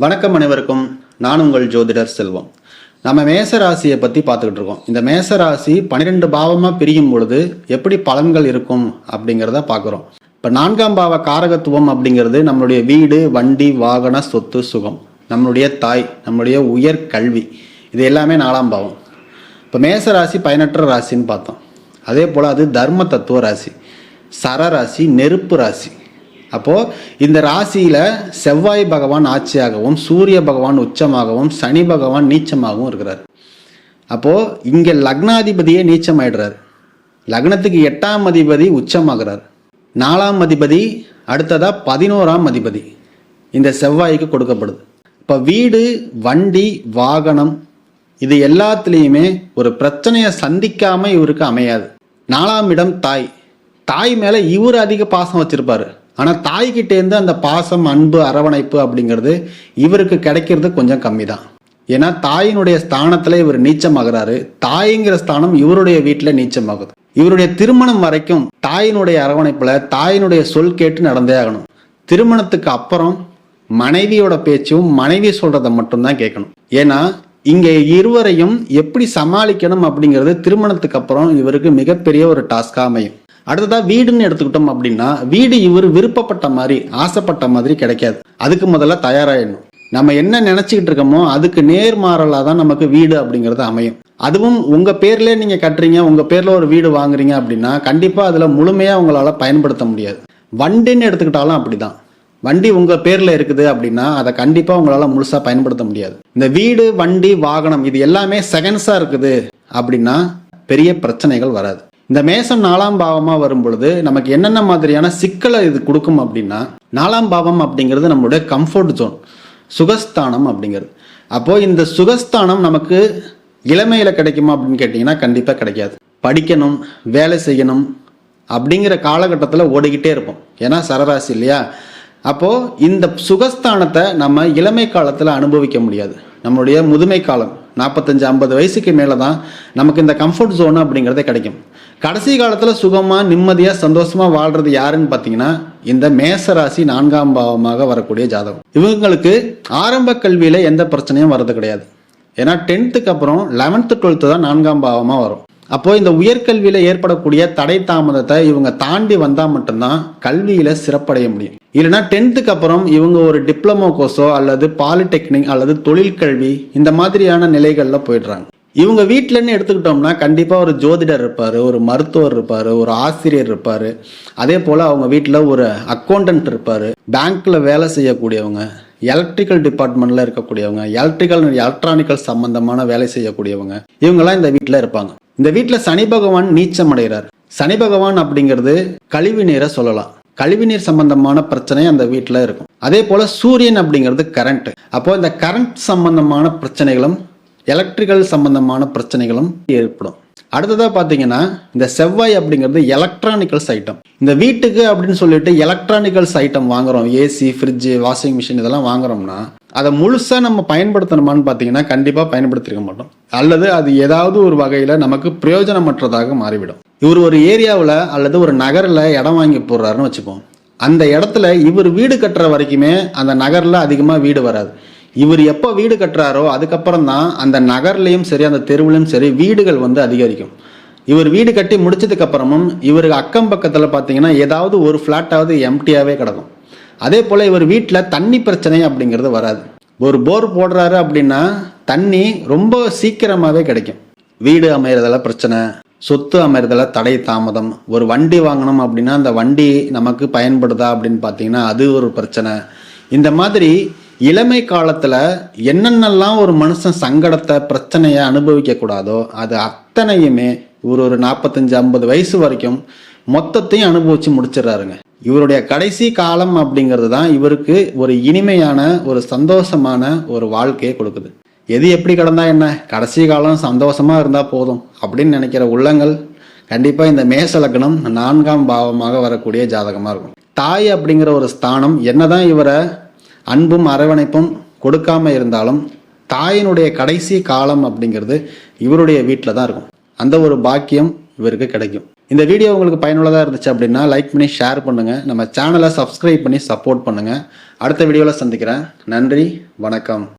வணக்கம் அனைவருக்கும். நான் உங்கள் ஜோதிடர் செல்வம். நம்ம மேச ராசியை பற்றி பார்த்துக்கிட்டு இருக்கோம். இந்த மேச ராசி 12 பாவமாக பிரியும் பொழுது எப்படி பலன்கள் இருக்கும் அப்படிங்கிறத பார்க்குறோம். இப்போ 4ஆம் பாவ காரகத்துவம் அப்படிங்கிறது நம்மளுடைய வீடு, வண்டி, வாகன, சொத்து, சுகம், நம்மளுடைய தாய், நம்மளுடைய உயர் கல்வி, இது எல்லாமே 4ஆம் பாவம். இப்போ மேச ராசி பயனற்ற ராசின்னு பார்த்தோம். அதே போல் அது தர்ம தத்துவ ராசி, சர ராசி, நெருப்பு ராசி. அப்போது இந்த ராசியில் செவ்வாய் பகவான் ஆட்சியாகவும், சூரிய பகவான் உச்சமாகவும், சனி பகவான் நீச்சமாகவும் இருக்கிறார். அப்போது இங்கே லக்னாதிபதியே நீச்சமாயிடுறார். லக்னத்துக்கு 8ஆம் அதிபதி உச்சமாகிறார். 4ஆம் அதிபதி அடுத்ததாக 11ஆம் அதிபதி இந்த செவ்வாய்க்கு கொடுக்கப்படுது. இப்போ வீடு, வண்டி, வாகனம், இது எல்லாத்துலேயுமே ஒரு பிரச்சனையை சந்திக்காமல் இவருக்கு அமையாது. 4ஆம் இடம் தாய். தாய் மேலே இவர் அதிக பாசம் வச்சுருப்பார். ஆனால் தாய்கிட்டேருந்து அந்த பாசம், அன்பு, அரவணைப்பு அப்படிங்கிறது இவருக்கு கிடைக்கிறது கொஞ்சம் கம்மி தான். ஏன்னா தாயினுடைய ஸ்தானத்தில் இவர் நீச்சமாகிறாரு. தாய்ங்கிற ஸ்தானம் இவருடைய வீட்டில் நீச்சமாகுது. இவருடைய திருமணம் வரைக்கும் தாயினுடைய அரவணைப்பில், தாயினுடைய சொல் கேட்டு நடந்தே ஆகணும். திருமணத்துக்கு அப்புறம் மனைவியோட பேச்சும், மனைவி சொல்கிறத மட்டும்தான் கேட்கணும். ஏன்னா இங்கே இருவரையும் எப்படி சமாளிக்கணும் அப்படிங்கிறது திருமணத்துக்கு அப்புறம் இவருக்கு மிகப்பெரிய ஒரு டாஸ்காக அமையும். அடுத்ததாக வீடுன்னு எடுத்துக்கிட்டோம் அப்படின்னா, வீடு இவர் விருப்பப்பட்ட மாதிரி, ஆசைப்பட்ட மாதிரி கிடைக்காது. அதுக்கு முதல்ல தயாராகிடணும். நம்ம என்ன நினச்சிக்கிட்டு இருக்கோமோ அதுக்கு நேர்மாறலாக தான் நமக்கு வீடு அப்படிங்கிறது அமையும். அதுவும் உங்கள் பேர்லேயே நீங்கள் கட்டுறீங்க, உங்கள் பேரில் ஒரு வீடு வாங்குறீங்க அப்படின்னா கண்டிப்பாக அதில் முழுமையாக உங்களால் பயன்படுத்த முடியாது. வண்டின்னு எடுத்துக்கிட்டாலும் அப்படி தான். வண்டி உங்கள் பேரில் இருக்குது அப்படின்னா அதை கண்டிப்பாக உங்களால் முழுசாக பயன்படுத்த முடியாது. இந்த வீடு, வண்டி, வாகனம், இது எல்லாமே செகண்ட்ஸாக இருக்குது அப்படின்னா பெரிய பிரச்சனைகள் வராது. இந்த மேசம் 4ஆம் பாவமாக வரும் பொழுது நமக்கு என்னென்ன மாதிரியான சிக்கலை இது கொடுக்கும் அப்படின்னா, 4ஆம் பாவம் அப்படிங்கிறது நம்மளுடைய கம்ஃபர்ட் ஜோன், சுகஸ்தானம் அப்படிங்கிறது. அப்போது இந்த சுகஸ்தானம் நமக்கு இளமையில் கிடைக்குமா அப்படின்னு கேட்டிங்கன்னா கண்டிப்பாக கிடைக்காது. படிக்கணும், வேலை செய்யணும் அப்படிங்கிற காலகட்டத்தில் ஓடிக்கிட்டே இருப்போம். ஏன்னா சரராசி இல்லையா? அப்போது இந்த சுகஸ்தானத்தை நம்ம இளமை காலத்தில் அனுபவிக்க முடியாது. நம்மளுடைய முதுமை காலம் 45-50 வயசுக்கு மேலே தான் நமக்கு இந்த கம்ஃபர்ட் ஜோன் அப்படிங்கிறதே கிடைக்கும். கடைசி காலத்தில் சுகமாக, நிம்மதியாக, சந்தோஷமாக வாழ்கிறது யாருன்னு பார்த்தீங்கன்னா இந்த மேசராசி 4ஆம் பாவமாக வரக்கூடிய ஜாதகம். இவங்களுக்கு ஆரம்ப கல்வியில் எந்த பிரச்சனையும் வர்றது கிடையாது. ஏன்னா 10th அப்புறம் 11th 12th தான் 4ஆம் பாவமாக வரும். அப்போது இந்த உயர்கல்வியில் ஏற்படக்கூடிய தடை தாமதத்தை இவங்க தாண்டி வந்தால் மட்டும்தான் கல்வியில் சிறப்படைய முடியும். இல்லைனா 10th அப்புறம் இவங்க ஒரு டிப்ளமோ கோர்ஸோ அல்லது பாலிடெக்னிக் அல்லது தொழிற்கல்வி இந்த மாதிரியான நிலைகளில் போயிடுறாங்க. இவங்க வீட்டிலன்னு எடுத்துக்கிட்டோம்னா கண்டிப்பாக ஒரு ஜோதிடர் இருப்பார், ஒரு மருத்துவர் இருப்பார், ஒரு ஆசிரியர் இருப்பார். அதே போல் அவங்க வீட்டில் ஒரு அக்கௌண்டன்ட் இருப்பார், பேங்க்கில் வேலை செய்யக்கூடியவங்க, எலக்ட்ரிக்கல் டிபார்ட்மெண்ட்டில் இருக்கக்கூடியவங்க, எலக்ட்ரானிக்கல் சம்பந்தமான வேலை செய்யக்கூடியவங்க, இவங்கெல்லாம் இந்த வீட்டில் இருப்பாங்க. இந்த வீட்டில் சனி பகவான் நீச்சம் அடைகிறார். சனி பகவான் அப்படிங்கிறது கழிவு நீரை சொல்லலாம். கழிவுநீர் சம்பந்தமான பிரச்சனை அந்த வீட்டில் இருக்கும். அதே போல் சூரியன் அப்படிங்கிறது கரண்ட். அப்போ இந்த கரண்ட் சம்பந்தமான பிரச்சனைகளும், எலக்ட்ரிக்கல் சம்பந்தமான பிரச்சனைகளும் ஏற்படும். அடுத்ததாக பார்த்தீங்கன்னா இந்த செவ்வாய் அப்படிங்கிறது எலக்ட்ரானிக்கல்ஸ் ஐட்டம். இந்த வீட்டுக்கு அப்படின்னு சொல்லிட்டு எலக்ட்ரானிக்கல்ஸ் ஐட்டம் வாங்குறோம், ஏசி, ஃப்ரிட்ஜு, வாஷிங் மிஷின் இதெல்லாம் வாங்குறோம்னா அதை முழுசாக நம்ம பயன்படுத்தணுமான்னு பார்த்தீங்கன்னா கண்டிப்பாக பயன்படுத்திருக்க மாட்டோம். அல்லது அது ஏதாவது ஒரு வகையில் நமக்கு பிரயோஜனமற்றதாக மாறிவிடும். இவர் ஒரு ஏரியாவில் அல்லது ஒரு நகரில் இடம் வாங்கி போடுறாருன்னு வச்சுப்போம். அந்த இடத்துல இவர் வீடு கட்டுற வரைக்குமே அந்த நகரில் அதிகமாக வீடு வராது. இவர் எப்போ வீடு கட்டுறாரோ அதுக்கப்புறம் தான் அந்த நகர்லையும் சரி, அந்த தெருவிலையும் சரி வீடுகள் அதிகரிக்கும். இவர் வீடு கட்டி முடிச்சதுக்கு அப்புறமும் இவருக்கு அக்கம் பக்கத்தில் பார்த்தீங்கன்னா ஏதாவது ஒரு ஃப்ளாட்டாவது எம்டியாகவே கிடக்கும். அதே போல் இவர் வீட்டில் தண்ணி பிரச்சனை அப்படிங்கிறது வராது. ஒரு போர் போடுறாரு அப்படின்னா தண்ணி ரொம்ப சீக்கிரமாகவே கிடைக்கும். வீடு அமைகிறதுல பிரச்சனை, சொத்து அமைகிறதுல தடை தாமதம், ஒரு வண்டி வாங்கணும் அப்படின்னா அந்த வண்டி நமக்கு பயன்படுதா அப்படின்னு பார்த்தீங்கன்னா அது ஒரு பிரச்சனை. இந்த மாதிரி இளமை காலத்தில் என்னென்னலாம் ஒரு மனுஷன் சங்கடத்தை, பிரச்சனையை அனுபவிக்கக்கூடாதோ அது அத்தனையுமே இவர் ஒரு 45-50 வயசு வரைக்கும் மொத்தத்தையும் அனுபவித்து முடிச்சிடறாருங்க. இவருடைய கடைசி காலம் அப்படிங்கிறது தான் இவருக்கு ஒரு இனிமையான, ஒரு சந்தோஷமான ஒரு வாழ்க்கையை கொடுக்குது. எது எப்படி கடந்தா என்ன, கடைசி காலம் சந்தோஷமாக இருந்தால் போதும் அப்படின்னு நினைக்கிற உள்ளங்கள் கண்டிப்பாக இந்த மேச லக்னம் 4ஆம் பாவமாக வரக்கூடிய ஜாதகமாக இருக்கும். தாய் அப்படிங்கிற ஒரு ஸ்தானம் என்னதான் இவரை அன்பும் அரவணைப்பும் கொடுக்காம இருந்தாலும் தாயினுடைய கடைசி காலம் அப்படிங்கிறது இவருடைய வீட்டில் தான் இருக்கும். அந்த ஒரு பாக்கியம் இவருக்கு கிடைக்கும். இந்த வீடியோ உங்களுக்கு பயனுள்ளதாக இருந்துச்சு அப்படின்னா லைக் பண்ணி ஷேர் பண்ணுங்கள். நம்ம சேனலை சப்ஸ்கிரைப் பண்ணி சப்போர்ட் பண்ணுங்கள். அடுத்த வீடியோவில் சந்திக்கிறேன். நன்றி, வணக்கம்.